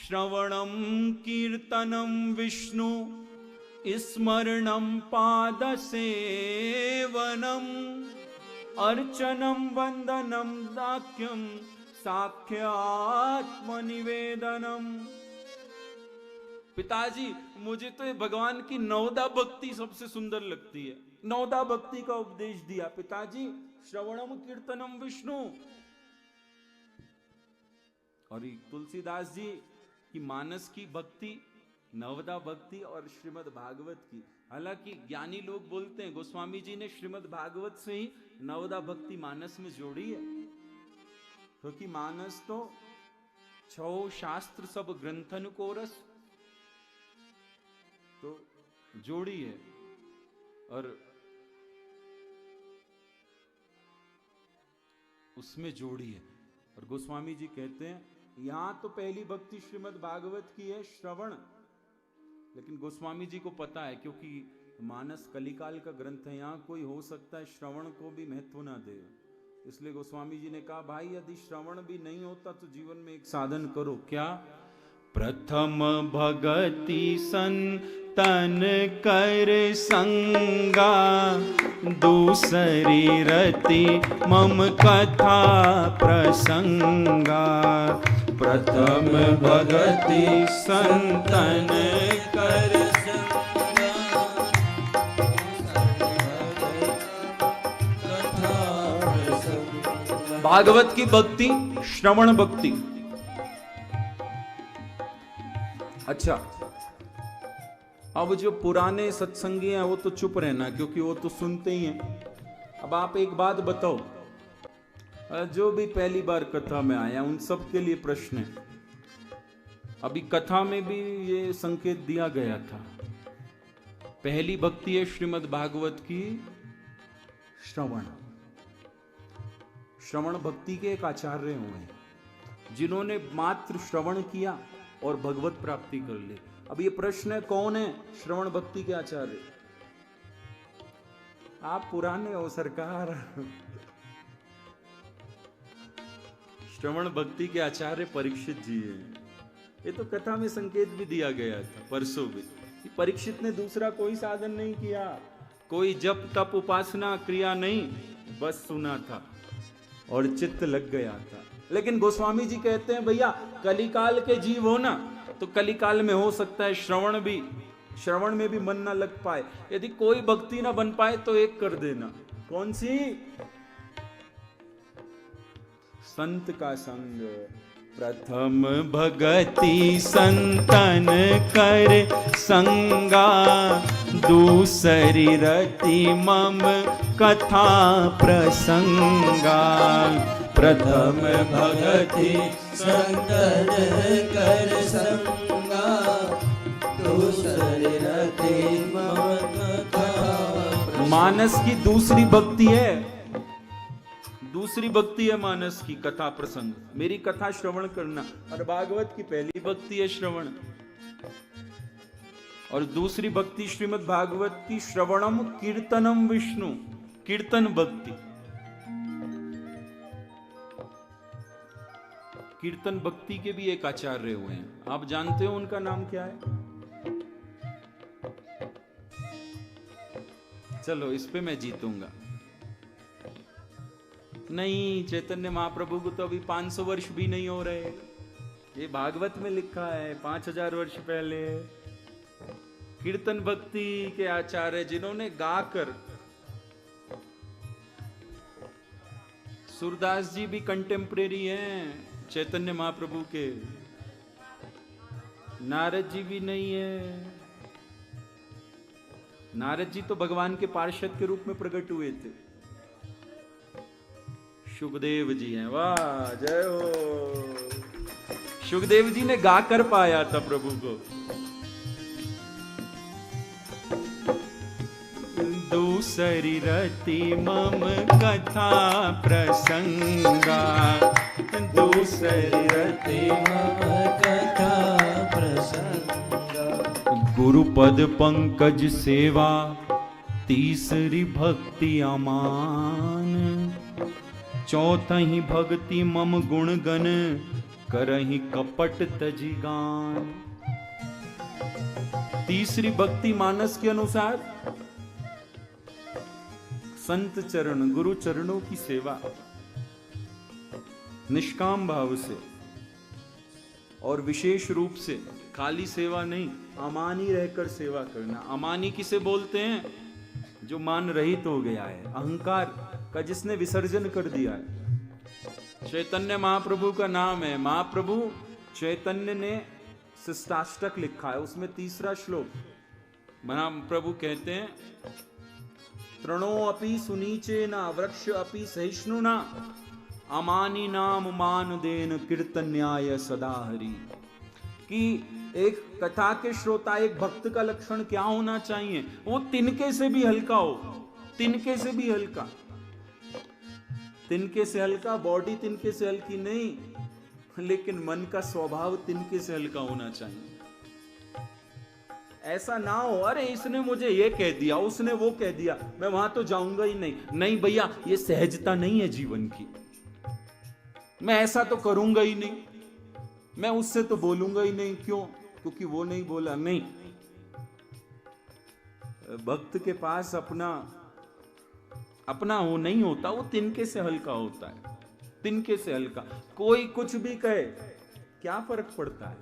श्रवणम कीर्तनम विष्णु स्मरणम पाद सेवनम अर्चनम वंदनम दाक्यम साख्यात्मनिवेदनम। पिताजी मुझे तो भगवान की नवदा भक्ति सबसे सुंदर लगती है। नवदा भक्ति का उपदेश दिया पिताजी, श्रवणम कीर्तनम विष्णु। और तुलसीदास जी की मानस की भक्ति, नवदा भक्ति और श्रीमद् भागवत की। हालांकि ज्ञानी लोग बोलते हैं गोस्वामी जी ने श्रीमद् भागवत से ही नवदा भक्ति मानस में जोड़ी है, क्योंकि मानस तो 6 शास्त्र सब ग्रंथन को रस तो जोड़ी है। और उसमें जोड़ी है। और गोस्वामी जी कहते हैं यहां तो पहली भक्ति श्रीमद् भागवत की है, श्रवण। लेकिन गोस्वामी जी को पता है, क्योंकि मानस कलिकाल का ग्रंथ है, यहां कोई हो सकता है श्रवण को भी महत्व ना दे। इसलिए गोस्वामी जी ने कहा भाई यदि श्रवण भी नहीं होता तो जीवन में एक साधन करो। क्या? प्रथम भगति संतन कर संगा, दूसरी रति मम कथा प्रसंगा। प्रथम भगति संतन कर संगा, कथा प्रसंगा। भागवत की भक्ति श्रवण भक्ति। अच्छा, अब जो पुराने सत्संगी हैं वो तो चुप रहना, क्योंकि वो तो सुनते ही हैं। अब आप एक बात बताओ, जो भी पहली बार कथा में आया उन सब के लिए प्रश्न है। अभी कथा में भी ये संकेत दिया गया था। पहली भक्ति है श्रीमद् भागवत की श्रवण। श्रवण भक्ति के एक आचार्य हुए जिन्होंने मात्र श्रवण किया और भगवत प्राप्ति कर ली। अब ये प्रश्न है कौन है श्रवण भक्ति के आचार्य? आप पुराने हो सरकार। श्रवण भक्ति के आचार्य परीक्षित जी हैं। ये तो कथा में संकेत भी दिया गया था परसों भी। परीक्षित ने दूसरा कोई साधन नहीं किया, कोई जप तप उपासना क्रिया नहीं, बस सुना था और चित्त लग गया था। लेकिन गोस्वामी जी कहते हैं भैया कलिकाल के जीव हो ना, तो कलिकाल में हो सकता है श्रवण में भी मन ना लग पाए। यदि कोई भक्ति ना बन पाए तो एक कर देना। कौन सी? संत का संग। प्रथम भगति संतन कर संगा, दूसरी रति मम कथा प्रसंगा। प्रथम भगति संतन कर संगा, दूसरी रति मम कथा। मानस की दूसरी भक्ति है, दूसरी भक्ति है मानस की कथा प्रसंग। मेरी कथा श्रवण करना। और भागवत की पहली भक्ति है श्रवण, और दूसरी भक्ति श्रीमद् भागवत की श्रवणम कीर्तनम विष्णु, कीर्तन भक्ति। कीर्तन भक्ति के भी एक आचार्य हुए हैं, आप जानते हो उनका नाम क्या है? चलो इस पे मैं जीतूंगा। नहीं, चैतन्य महाप्रभु को तो अभी 500 वर्ष भी नहीं हो रहे। ये भागवत में लिखा है 5000 वर्ष पहले। कीर्तन भक्ति के आचार्य जिन्होंने गाकर, सूरदास जी भी कंटेम्परेरी हैं चैतन्य महाप्रभु के, नारद जी भी नहीं है। नारद जी तो भगवान के पार्षद के रूप में प्रकट हुए थे। सुखदेव जी हैं, वाह जय हो। सुखदेव जी ने गाकर पाया था प्रभु को। दूसरी रति मम कथा प्रसंगा, दूसरी रति मम कथा प्रसंगा। गुरुपद पंकज सेवा, तीसरी भक्ति अमान। चौथी भक्ति मम गुण गण, करहि कपट तजी गान। तीसरी भक्ति मानस के अनुसार संत चरण, गुरु चरणों की सेवा निष्काम भाव से, और विशेष रूप से खाली सेवा नहीं, अमानी रहकर सेवा करना। अमानी किसे बोलते हैं? जो मान रहित हो गया है, अहंकार का जिसने विसर्जन कर दिया है। चैतन्य महाप्रभु का नाम है। महाप्रभु चैतन्य ने शिष्टाष्टक लिखा है, उसमें तीसरा श्लोक महाप्रभु कहते हैं, तृणो अपि सुनीचे न वृक्ष अपि सहिष्णुना अमानी नाम मान देन कीर्तन्याय सदा हरि। कि एक कथा के श्रोता, एक भक्त का लक्षण क्या होना चाहिए? वो तिनके से भी हल्का हो, तिनके से भी हल्का। तिनके से हल्का, बॉडी तिनके से हल्की नहीं, लेकिन मन का स्वभाव तिनके से हल्का होना चाहिए। ऐसा ना हो, अरे इसने मुझे ये कह दिया, उसने वो कह दिया, मैं वहां तो जाऊंगा ही नहीं। नहीं भैया, ये सहजता नहीं है जीवन की। मैं ऐसा तो करूंगा ही नहीं, मैं उससे तो बोलूंगा ही नहीं। क्यों? क्योंकि वो नहीं बोला। नहीं, भक्त के पास अपना वो नहीं होता, वो तिनके से हल्का होता है, तिनके से हल्का। कोई कुछ भी कहे क्या फर्क पड़ता है?